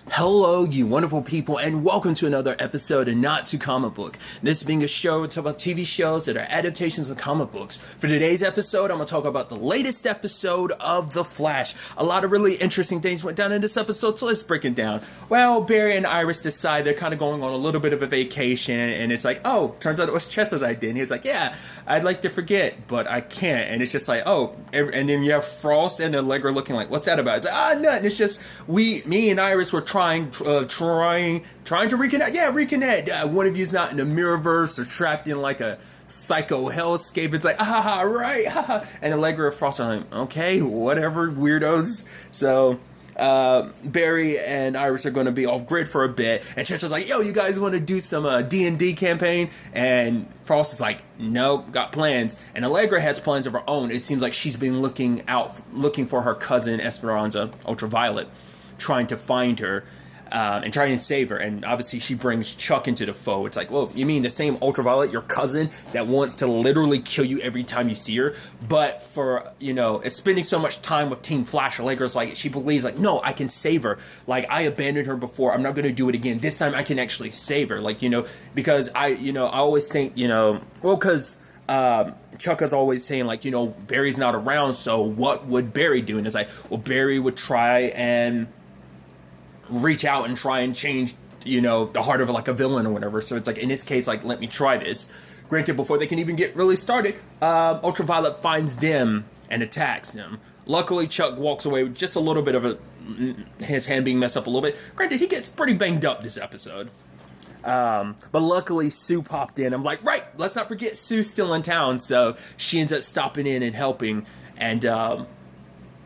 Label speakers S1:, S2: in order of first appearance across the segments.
S1: Hello, you wonderful people, and welcome to another episode of Not Too Comic Book. This being a show to talk about TV shows that are adaptations of comic books. For today's episode, I'm going to talk about the latest episode of The Flash. A lot of really interesting things went down in this episode, so let's break it down. Well, Barry and Iris decide they're kind of going on a little bit of a vacation, and it's like, oh, turns out it was Chester's idea. And he was like, yeah, I'd like to forget, but I can't. And it's just like, oh, and then you have Frost and Allegra looking like, what's that about? It's like, nothing. It's just, me and Iris were trying to reconnect. Yeah, reconnect. One of you's not in the mirrorverse or trapped in like a psycho hellscape. It's like, right, and Allegra and Frost are like, okay, whatever, weirdos. So Barry and Iris are going to be off grid for a bit, and Chester's like, yo, you guys want to do some D&D campaign? And Frost is like, nope, got plans. And Allegra has plans of her own. It seems like she's been looking for her cousin Esperanza, Ultraviolet, trying to find her and trying to save her. And obviously she brings Chuck into the foe. It's like, well, you mean the same Ultraviolet, your cousin, that wants to literally kill you every time you see her? But for, it's spending so much time with Team Flash, Allegra's like, she believes like, no, I can save her. Like, I abandoned her before. I'm not going to do it again. This time I can actually save her. Like, because I always think, because Chuck is always saying, like, Barry's not around, so what would Barry do? And it's like, well, Barry would try and reach out and try and change, the heart of like a villain or whatever. So it's like, in this case, like, let me try this. Granted, before they can even get really started, Ultraviolet finds them and attacks them. Luckily, Chuck walks away with just a little bit of his hand being messed up a little bit. Granted, he gets pretty banged up this episode. But luckily Sue popped in. I'm like, right, let's not forget Sue's still in town. So she ends up stopping in and helping. And,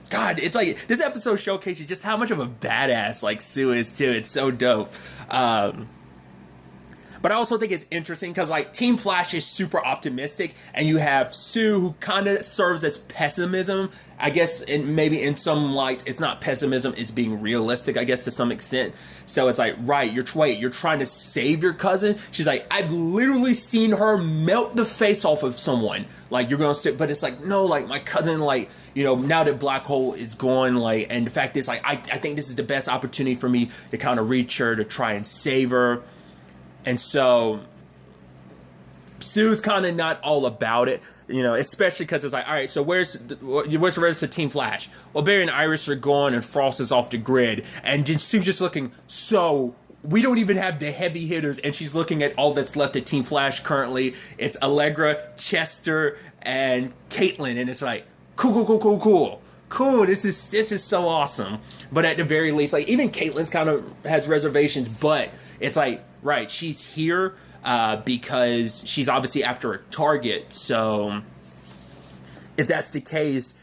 S1: God, it's like, this episode showcases just how much of a badass, like, Sue is, too. It's so dope. But I also think it's interesting because, like, Team Flash is super optimistic, and you have Sue, who kind of serves as pessimism. I guess, maybe in some light, it's not pessimism, it's being realistic, I guess, to some extent. So it's like, right, you're trying to save your cousin? She's like, I've literally seen her melt the face off of someone. Like, you're going to stick, but it's like, no, like, my cousin, like, now that Black Hole is gone, like, and the fact is, like, I think this is the best opportunity for me to kind of reach her, to try and save her. And so Sue's kind of not all about it, especially because it's like, all right, so where's the rest of Team Flash? Well, Barry and Iris are gone, and Frost is off the grid, and Sue's just looking, so we don't even have the heavy hitters, and she's looking at all that's left of Team Flash currently. It's Allegra, Chester, and Caitlin, and it's like, cool. This is so awesome. But at the very least, like, even Caitlin's kind of has reservations, but it's like, right, she's here because she's obviously after a target. So if that's the case,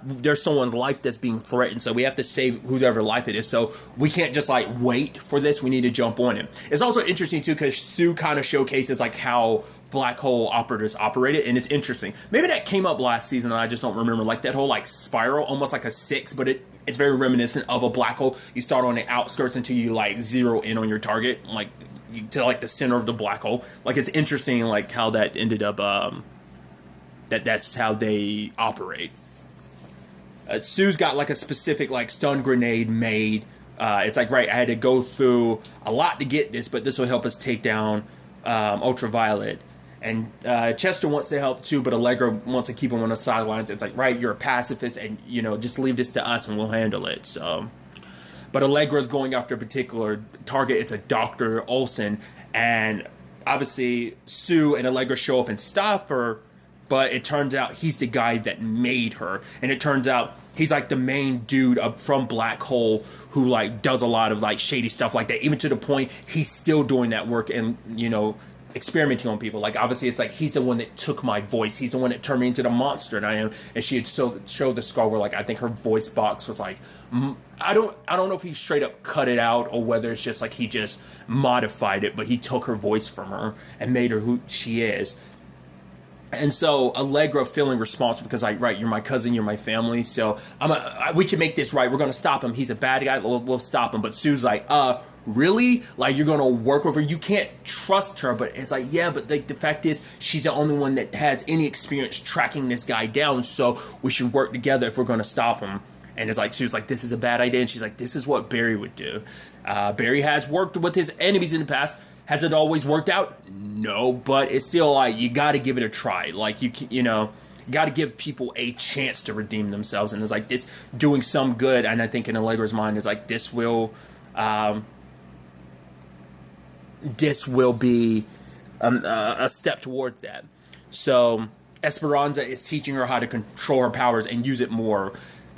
S1: there's someone's life that's being threatened. So we have to save whoever life it is. So we can't just like wait for this. We need to jump on it. It's also interesting too because Sue kind of showcases like how Black Hole operators operated, and it's interesting. Maybe that came up last season and I just don't remember. Like that whole like spiral, almost like a 6, but it's very reminiscent of a black hole. You start on the outskirts until you like zero in on your target, like to like the center of the black hole. Like it's interesting like how that ended up that's how they operate. Sue's got like a specific like stun grenade made. It's like, right, I had to go through a lot to get this, but this will help us take down Ultraviolet. And Chester wants to help too, but Allegra wants to keep him on the sidelines. It's like, right, you're a pacifist, and just leave this to us and we'll handle it. So, but Allegra's going after a particular target. It's a Dr. Olsen, and obviously Sue and Allegra show up and stop her. But it turns out he's the guy that made her, and it turns out he's like the main dude from Black Hole who like does a lot of like shady stuff like that. Even to the point he's still doing that work and experimenting on people. Like obviously it's like he's the one that took my voice. He's the one that turned me into the monster that I am. And she had showed the scar where like I think her voice box was like I don't know if he straight up cut it out or whether it's just like he just modified it, but he took her voice from her and made her who she is. And so Allegra feeling responsible because like, right, you're my cousin, you're my family, so we can make this right. We're gonna stop him. He's a bad guy. We'll stop him. But Sue's like, really? Like you're gonna work with her? You can't trust her. But it's like, yeah, but the fact is, she's the only one that has any experience tracking this guy down. So we should work together if we're gonna stop him. And it's like, she was like, this is a bad idea. And she's like, this is what Barry would do. Barry has worked with his enemies in the past. Has it always worked out? No, but it's still like, you got to give it a try. Like, you know, got to give people a chance to redeem themselves. And it's like, this doing some good. And I think in Allegra's mind, it's like, this will be a step towards that. So Esperanza is teaching her how to control her powers and use it more.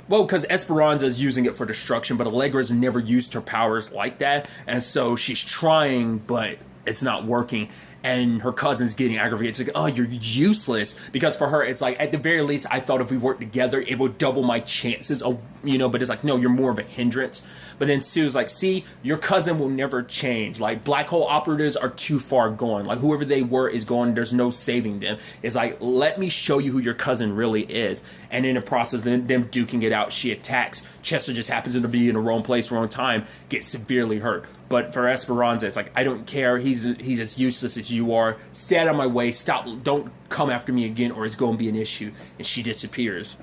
S1: Well, because Esperanza is using it for destruction, but Allegra's never used her powers like that. And so she's trying, but it's not working. And her cousin's getting aggravated. It's like, oh, you're useless. Because for her, it's like, at the very least, I thought if we worked together, it would double my chances of, you know, but it's like, no, you're more of a hindrance. But then Sue's like, see, your cousin will never change. Like, black hole operatives are too far gone. Like, whoever they were is gone. There's no saving them. It's like, let me show you who your cousin really is. And in the process, them duking it out, she attacks. Chester just happens to be in the wrong place, wrong time, gets severely hurt. But for Esperanza, it's like, I don't care. He's as useless as you are. Stay out of my way. Stop. Don't come after me again, or it's going to be an issue. And she disappears.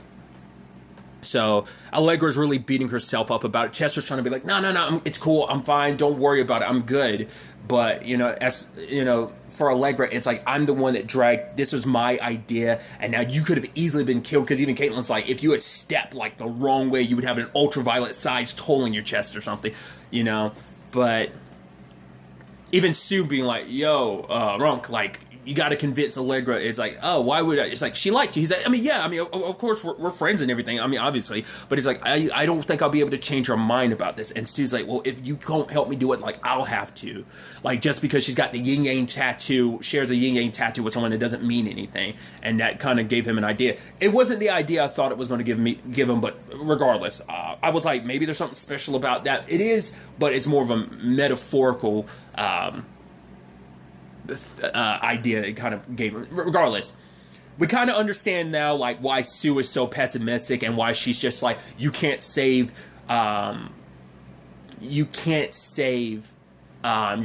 S1: So Allegra's really beating herself up about it. Chester's trying to be like, no, it's cool. I'm fine. Don't worry about it. I'm good. But, you know, as you know, for Allegra, it's like, I'm the one that dragged. This was my idea. And now you could have easily been killed. Because even Caitlin's like, if you had stepped like the wrong way, you would have an ultraviolet sized hole in your chest or something, you know. But even Sue being like, yo, Runk, like, you got to convince Allegra. It's like, oh, why would I? It's like, she liked you. He's like, I mean, yeah, I mean, of course, we're friends and everything. I mean, obviously. But he's like, I don't think I'll be able to change her mind about this. And Sue's like, well, if you don't help me do it, like, I'll have to. Like, just because she's got the yin-yang tattoo, shares a yin-yang tattoo with someone that doesn't mean anything. And that kind of gave him an idea. It wasn't the idea I thought it was going to give him, but regardless, I was like, maybe there's something special about that. It is, but it's more of a metaphorical idea it kind of gave her. Regardless, we kind of understand now like why Sue is so pessimistic and why she's just like, you can't save your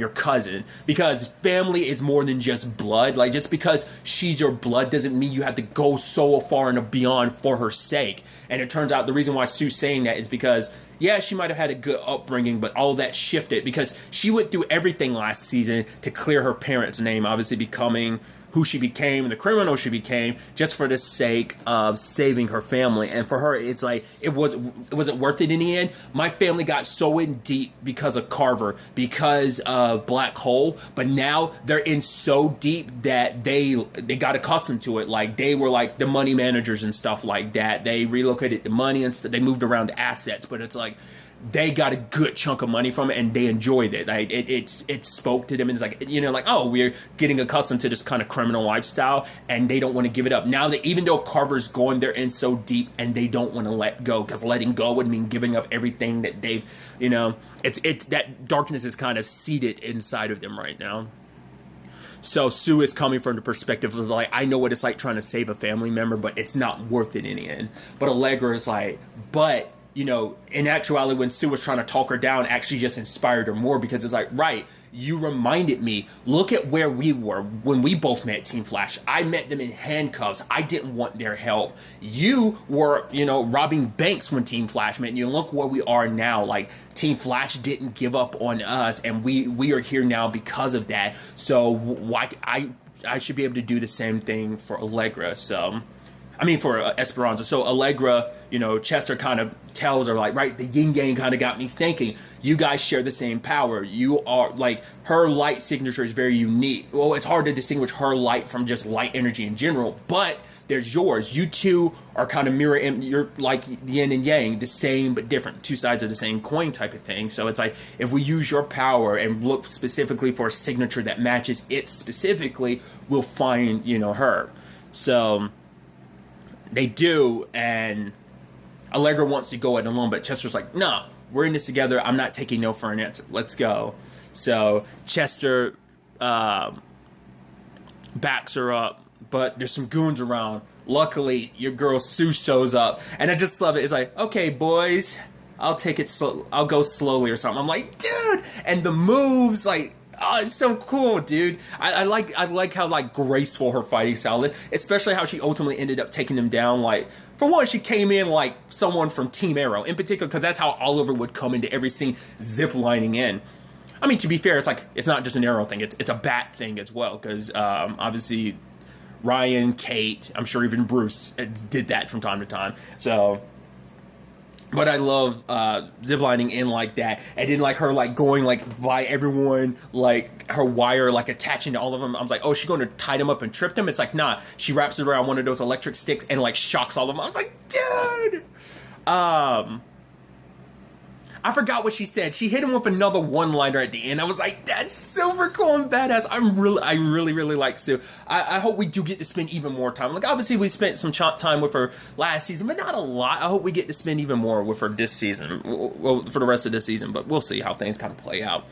S1: cousin, because family is more than just blood. Like, just because she's your blood doesn't mean you have to go so far and beyond for her sake. And it turns out the reason why Sue's saying that is because, yeah, she might have had a good upbringing, but all that shifted because she went through everything last season to clear her parents' name, obviously becoming who she became, the criminal she became, just for the sake of saving her family. And for her, it's like, was it worth it in the end? My family got so in deep because of Carver, because of Black Hole, but now they're in so deep that they got accustomed to it. Like, they were like the money managers and stuff like that. They relocated the money and they moved around the assets, but it's like, they got a good chunk of money from it and they enjoyed it. Like, it spoke to them, and it's like, you know, like, oh, we're getting accustomed to this kind of criminal lifestyle and they don't want to give it up. Now that even though Carver's going, they're in so deep and they don't want to let go, because letting go would mean giving up everything that they've, you know, it's that darkness is kind of seated inside of them right now. So Sue is coming from the perspective of like, I know what it's like trying to save a family member, but it's not worth it in the end. But Allegra is like, but, you know, in actuality, when Sue was trying to talk her down, actually just inspired her more, because it's like, right, you reminded me, look at where we were when we both met Team Flash. I met them in handcuffs. I didn't want their help. You were, you know, robbing banks when Team Flash met, and you look where we are now. Like, Team Flash didn't give up on us, and we are here now because of that. So why I should be able to do the same thing for Allegra. So, I mean, for Esperanza. So Allegra, you know, Chester kind of tells her, like, right, the yin yang kind of got me thinking, you guys share the same power. You are, like, her light signature is very unique. Well, it's hard to distinguish her light from just light energy in general, but there's yours. You two are kind of mirror, you're like yin and yang, the same but different, two sides of the same coin type of thing. So it's like, if we use your power and look specifically for a signature that matches it specifically, we'll find, you know, her. So they do, and Allegra wants to go it alone, but Chester's like, no, we're in this together. I'm not taking no for an answer. Let's go. So Chester backs her up, but there's some goons around. Luckily, your girl Sue shows up, and I just love it. It's like, okay, boys, I'll take it slow. I'll go slowly or something. I'm like, dude, and the moves, like, oh, it's so cool, dude. I like how, like, graceful her fighting style is, especially how she ultimately ended up taking them down, like, for one, she came in like someone from Team Arrow, in particular, because that's how Oliver would come into every scene, zip-lining in. I mean, to be fair, it's like, it's not just an Arrow thing, it's a Bat thing as well, because obviously Ryan, Kate, I'm sure even Bruce did that from time to time. So, but I love ziplining in like that, and then like her like going like by everyone, like her wire like attaching to all of them. I was like, oh, she's going to tie them up and trip them. It's like, nah, she wraps it around one of those electric sticks and like shocks all of them. I was like, dude. I forgot what she said. She hit him with another one-liner at the end. I was like, that's super cool and badass. I really like Sue. I hope we do get to spend even more time. Like, obviously, we spent some time with her last season, but not a lot. I hope we get to spend even more with her this season. Well, for the rest of this season, but we'll see how things kind of play out.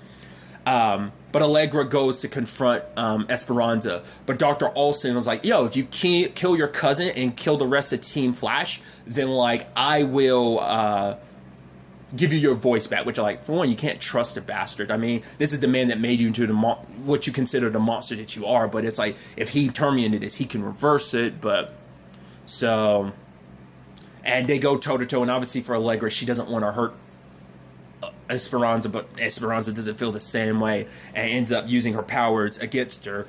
S1: But Allegra goes to confront Esperanza. But Dr. Olsen was like, yo, if you can't kill your cousin and kill the rest of Team Flash, then, like, I will... give you your voice back, which, like, for one, you can't trust a bastard. I mean, this is the man that made you into what you consider the monster that you are, but it's like, if he turned me into this, he can reverse it, but, so, and they go toe-to-toe, and obviously for Allegra, she doesn't want to hurt Esperanza, but Esperanza doesn't feel the same way, and ends up using her powers against her,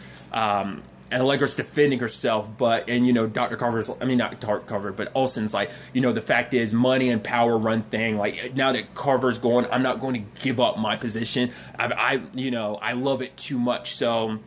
S1: and Allegra's defending herself, and you know, Dr. Carver's, I mean, not Dr. Carver, but Olsen's like, you know, the fact is money and power run thing. Like, now that Carver's going, I'm not going to give up my position. You know, I love it too much. So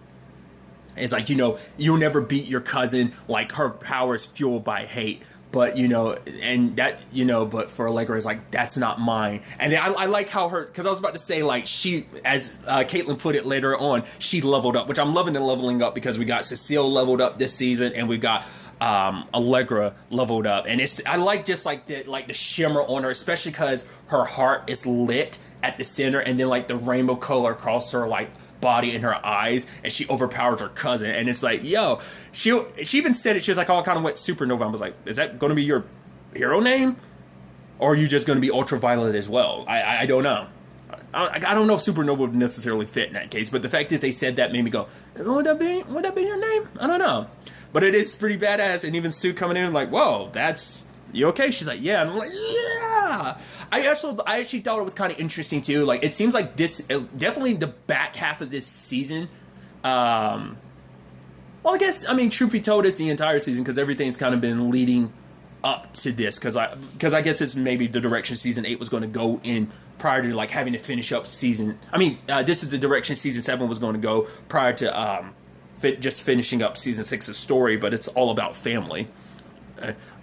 S1: it's like, you know, you'll never beat your cousin. Like, her power is fueled by hate. But, you know, and that, you know, but for Allegra, it's like, that's not mine. And I like how her, because I was about to say, like, she, as Caitlin put it later on, she leveled up, which I'm loving the leveling up, because we got Cecile leveled up this season, and we got Allegra leveled up. And I like just like the shimmer on her, especially because her heart is lit at the center, and then like the rainbow color across her, like, body and her eyes, and she overpowers her cousin. And it's like, yo, she even said it, she was like, oh, I kind of went supernova. I was like, is that going to be your hero name, or are you just going to be ultraviolet as well? I don't know. I don't know if supernova would necessarily fit in that case, but the fact is they said that made me go, would that be your name? I don't know, but it is pretty badass. And even Sue coming in like, whoa, you okay? She's like, yeah. And I'm like, yeah. I actually thought it was kind of interesting too. Like, it seems like definitely the back half of this season. Well, I guess, I mean, truth be told, it's the entire season, because everything's kind of been leading up to this. Because I guess it's maybe the direction season 8 was going to go in prior to like having to finish up season. I mean, this is the direction season 7 was going to go prior to just finishing up season 6's story. But it's all about family.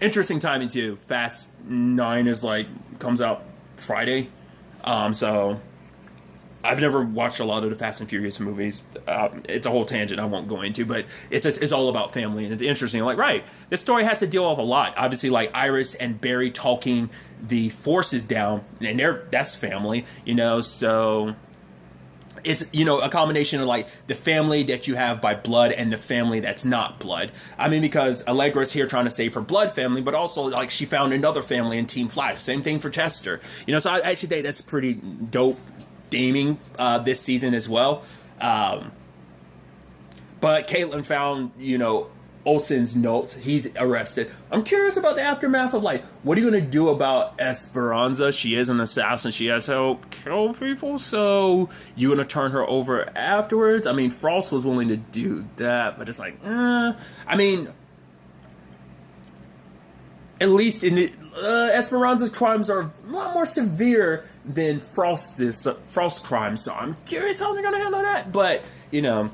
S1: Interesting timing too. Fast 9 is like comes out Friday, so I've never watched a lot of the Fast and Furious movies. It's a whole tangent I won't go into, but it's all about family, and it's interesting. Like, right, this story has to deal with a lot. Obviously, like Iris and Barry talking the forces down, and that's family, you know. So it's, you know, a combination of like the family that you have by blood and the family that's not blood. I mean, because Allegra's here trying to save her blood family, but also like she found another family in Team Flash. Same thing for Chester. You know, so I actually think that's pretty dope theming this season as well. But Caitlin found, you know, Olsen's notes. He's arrested. I'm curious about the aftermath of, like, what are you going to do about Esperanza? She is an assassin. She has helped kill people. So you going to turn her over afterwards? I mean, Frost was willing to do that, but it's like, I mean, at least in the Esperanza's crimes are a lot more severe than Frost's crimes. So I'm curious how they're going to handle that. But, you know,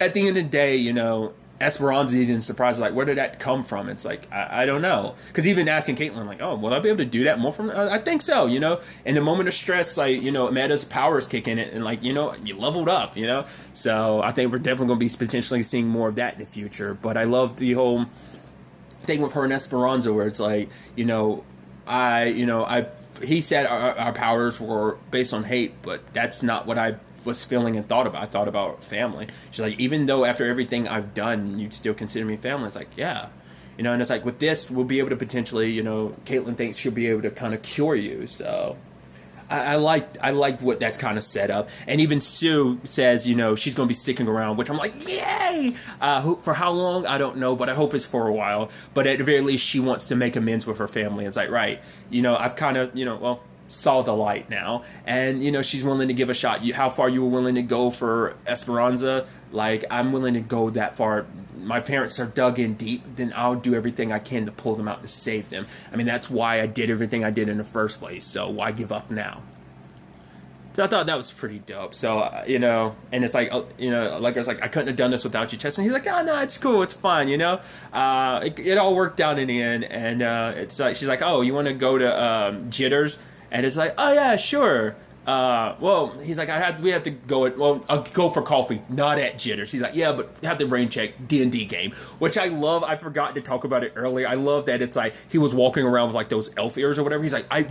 S1: at the end of the day, you know, Esperanza even surprised, like, where did that come from? It's like, I don't know. Because even asking Caitlin, like, oh, will I be able to do that more from... I think so, you know? In the moment of stress, like, you know, Amanda's powers kick in it, and, like, you know, you leveled up, you know? So I think we're definitely going to be potentially seeing more of that in the future. But I love the whole thing with her and Esperanza, where it's like, you know, he said our powers were based on hate, but that's not what I was feeling and thought about. I thought about family. She's like, even though after everything I've done, you'd still consider me family. It's like, yeah. You know, and it's like, with this, we'll be able to potentially, you know, Caitlin thinks she'll be able to kind of cure you. So, I like what that's kind of set up. And even Sue says, she's going to be sticking around, which I'm like, yay! For how long? I don't know, but I hope it's for a while. But at the very least, she wants to make amends with her family. It's like, right, I've kind of, saw the light now, and she's willing to give a shot. How far you were willing to go for Esperanza? Like, I'm willing to go that far. My parents are dug in deep, then I'll do everything I can to pull them out to save them. I mean, that's why I did everything I did in the first place, so why give up now? So I thought that was pretty dope. So, and it's like, like I was like, I couldn't have done this without you, Chester. And he's like, oh, no, it's cool, it's fine, it all worked out in the end, and it's like, she's like, oh, you want to go to Jitters? And it's like, oh, yeah, sure. Well, he's like, we have to go. I'll go for coffee, not at Jitters. He's like, yeah, but have the rain check D&D game, which I love. I forgot to talk about it earlier. I love that it's like he was walking around with like those elf ears or whatever. He's like, I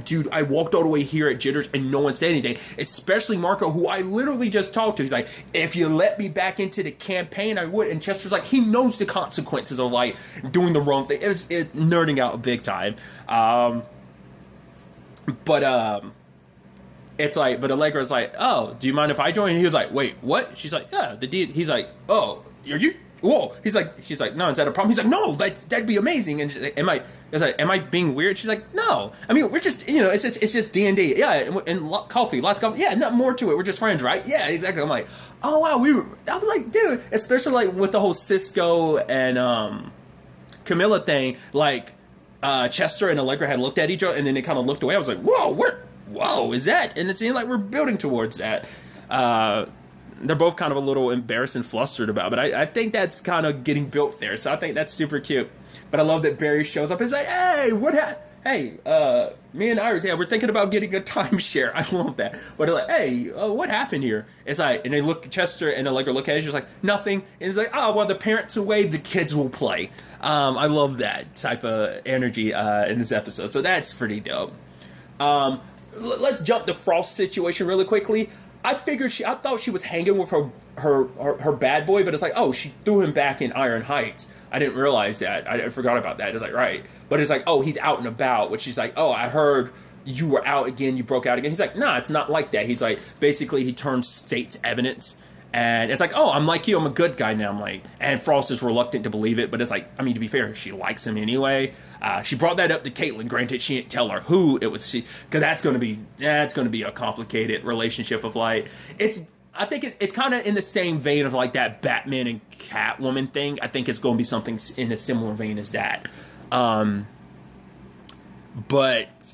S1: walked all the way here at Jitters and no one said anything, especially Marco, who I literally just talked to. He's like, if you let me back into the campaign, I would. And Chester's like, he knows the consequences of like doing the wrong thing. It's nerding out big time. It's like, but Allegra's like, oh, do you mind if I join? And he was like, wait, what? She's like, yeah, he's like, oh, are you? Whoa. She's like, no, is that a problem? He's like, no, that'd be amazing. And she's like, am I being weird? She's like, no. I mean, we're just, it's just D&D. Yeah, and coffee, lots of coffee. Yeah, nothing more to it. We're just friends, right? Yeah, exactly. I'm like, oh, wow, I was like, dude, especially like with the whole Cisco and Camilla thing, like, Chester and Allegra had looked at each other, and then they kind of looked away. I was like, whoa, is that? And it seemed like we're building towards that. They're both kind of a little embarrassed and flustered about it, but I think that's kind of getting built there, so I think that's super cute. But I love that Barry shows up and is like, hey, me and Iris, yeah, we're thinking about getting a timeshare. I love that. But they're like, hey, what happened here? It's like, and they look, Chester and Allegra look at it, she's like, nothing. And it's like, oh, well, the parents away, the kids will play. I love that type of energy in this episode, so that's pretty dope. Let's jump to Frost's situation really quickly. I thought she was hanging with her bad boy, but it's like, oh, she threw him back in Iron Heights. I didn't realize that. I forgot about that. It's like, right. But it's like, oh, he's out and about, which she's like, oh, I heard you were out again, you broke out again. He's like, nah, it's not like that. He's like, basically, he turned state's evidence. And it's like, oh, I'm like you, I'm a good guy now. I'm like, and Frost is reluctant to believe it, but it's like, I mean, to be fair, she likes him anyway. She brought that up to Caitlin. Granted, she didn't tell her who it was, because that's going to be a complicated relationship of like, I think it's kind of in the same vein of like that Batman and Catwoman thing. I think it's going to be something in a similar vein as that. But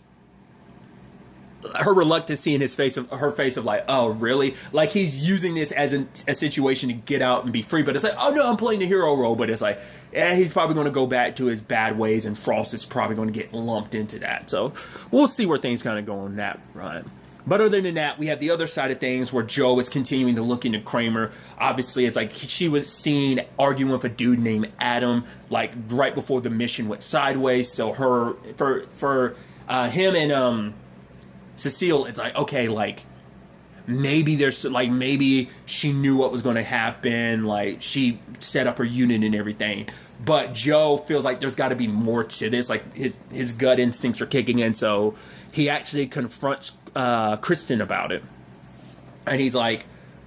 S1: her reluctance in her face of like, oh, really? Like, he's using this as a situation to get out and be free, but it's like, oh, no, I'm playing the hero role, but it's like, he's probably going to go back to his bad ways, and Frost is probably going to get lumped into that. So we'll see where things kind of go on that front. But other than that, we have the other side of things where Joe is continuing to look into Kramer. Obviously, it's like she was seen arguing with a dude named Adam, like right before the mission went sideways. So for him and Cecile, it's like, okay, like maybe maybe she knew what was going to happen, like she set up her unit and everything. But Joe feels like there's got to be more to this, like his gut instincts are kicking in, so he actually confronts Kristen about it. And he's like,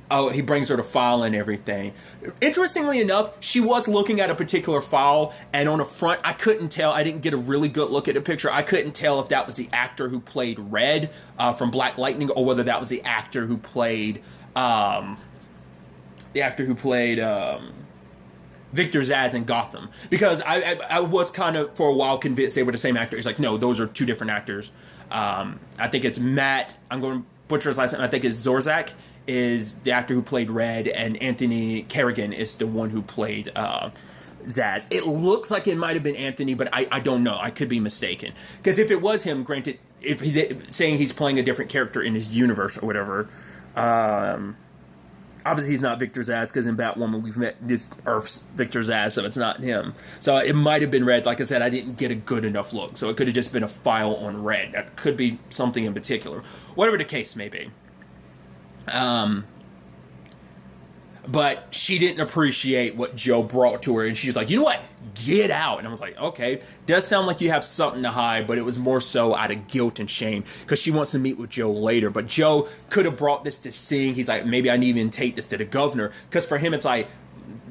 S1: oh, he brings her the file and everything. Interestingly enough, she was looking at a particular file, and on the front, I couldn't tell. I didn't get a really good look at the picture. I couldn't tell if that was the actor who played Red from Black Lightning, or whether that was the actor who played Victor Zsasz in Gotham. Because I was kind of, for a while, convinced they were the same actor. He's like, no, those are two different actors. I think it's Matt, I'm going to butcher his last name, I think it's Zorzak is the actor who played Red, and Anthony Kerrigan is the one who played Zsasz. It looks like it might have been Anthony, but I don't know. I could be mistaken. Because if it was him, granted, if saying he's playing a different character in his universe or whatever, obviously he's not Victor Zsasz, because in Batwoman we've met this Earth's Victor Zsasz, so it's not him. So it might have been Red. Like I said, I didn't get a good enough look, so it could have just been a file on Red. That could be something in particular. Whatever the case may be. But she didn't appreciate what Joe brought to her, and she's like, you know what? Get out. And I was like, okay, does sound like you have something to hide, but it was more so out of guilt and shame because she wants to meet with Joe later. But Joe could have brought this to Sing. He's like, maybe I need to even take this to the governor, because for him, it's like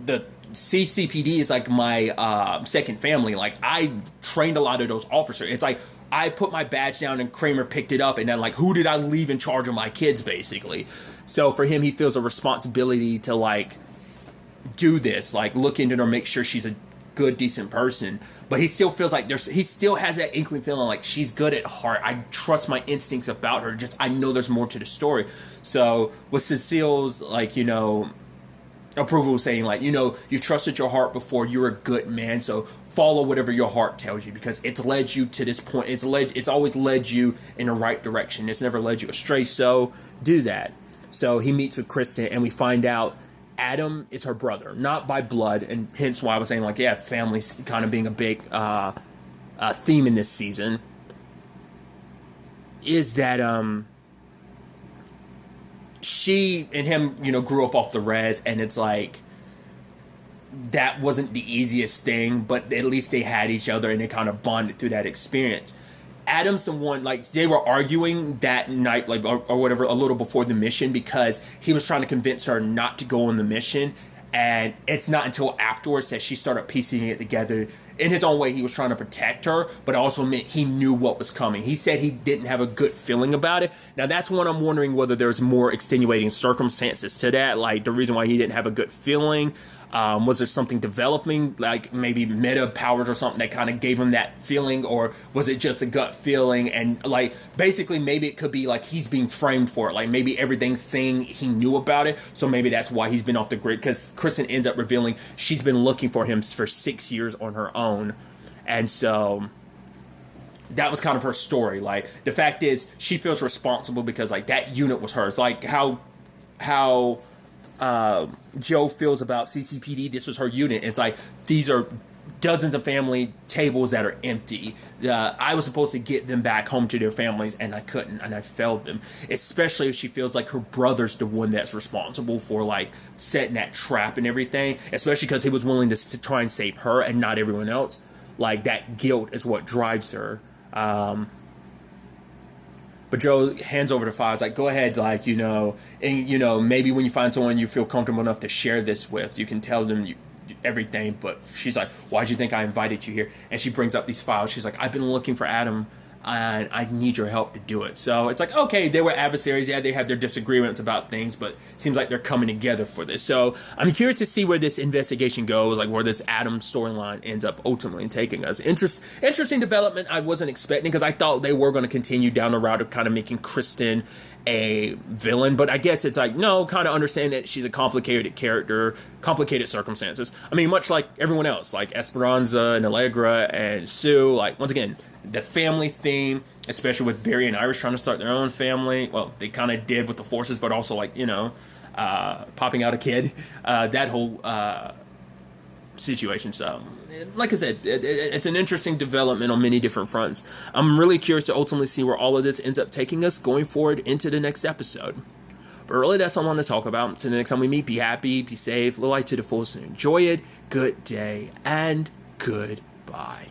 S1: the CCPD is like my second family. Like, I trained a lot of those officers. It's like I put my badge down and Kramer picked it up, and then like, who did I leave in charge of my kids, basically? So for him, he feels a responsibility to like do this, like look into her, make sure she's a good, decent person. But he still feels like he still has that inkling feeling like she's good at heart. I trust my instincts about her. Just, I know there's more to the story. So with Cecile's, like, you know, approval, saying like, you know, you've trusted your heart before, you're a good man, so follow whatever your heart tells you, because it's led you to this point. It's always led you in the right direction. It's never led you astray. So do that. So he meets with Kristen, and we find out Adam is her brother, not by blood, and hence why I was saying, like, yeah, family's kind of being a big theme in this season, is that she and him, you know, grew up off the res, and it's like, that wasn't the easiest thing, but at least they had each other, and they kind of bonded through that experience. Adam's the one, like, they were arguing that night, like, or whatever, a little before the mission, because he was trying to convince her not to go on the mission, and it's not until afterwards that she started piecing it together. In his own way, he was trying to protect her, but also meant he knew what was coming. He said he didn't have a good feeling about it. Now, that's when I'm wondering whether there's more extenuating circumstances to that, like the reason why he didn't have a good feeling. Was there something developing, like maybe meta powers or something that kind of gave him that feeling, or was it just a gut feeling? And like, basically, maybe it could be like he's being framed for it. Like, maybe everything's saying he knew about it, so maybe that's why he's been off the grid, because Kristen ends up revealing she's been looking for him for 6 years on her own. And so that was kind of her story. Like, the fact is, she feels responsible because like that unit was hers. Like how Joe feels about CCPD, this was her unit. It's like, these are dozens of family tables that are empty. I was supposed to get them back home to their families, and I couldn't, and I failed them. Especially if she feels like her brother's the one that's responsible for like setting that trap and everything. Especially because he was willing to try and save her and not everyone else. Like, that guilt is what drives her. But Joe hands over the files, like, go ahead, like, you know, and, you know, maybe when you find someone you feel comfortable enough to share this with, you can tell them everything. But she's like, why'd you think I invited you here? And she brings up these files. She's like, I've been looking for Adam, and I need your help to do it. So it's like, okay, they were adversaries. Yeah, they have their disagreements about things, but it seems like they're coming together for this. So I'm curious to see where this investigation goes, like where this Adam storyline ends up ultimately taking us. Interesting development I wasn't expecting, because I thought they were going to continue down the route of kind of making Kristen a villain, but I guess it's like, no, kind of understand that she's a complicated character, complicated circumstances. I mean, much like everyone else, like Esperanza and Allegra and Sue, like, once again, the family theme, especially with Barry and Iris trying to start their own family. Well, they kind of did with the Forces, but also, like, you know, popping out a kid, that whole situation. So, like I said, it's an interesting development on many different fronts. I'm really curious to ultimately see where all of this ends up taking us going forward into the next episode. But really, that's all I want to talk about. Until the next time we meet, be happy, be safe, live life to the fullest, and enjoy it. Good day, and goodbye.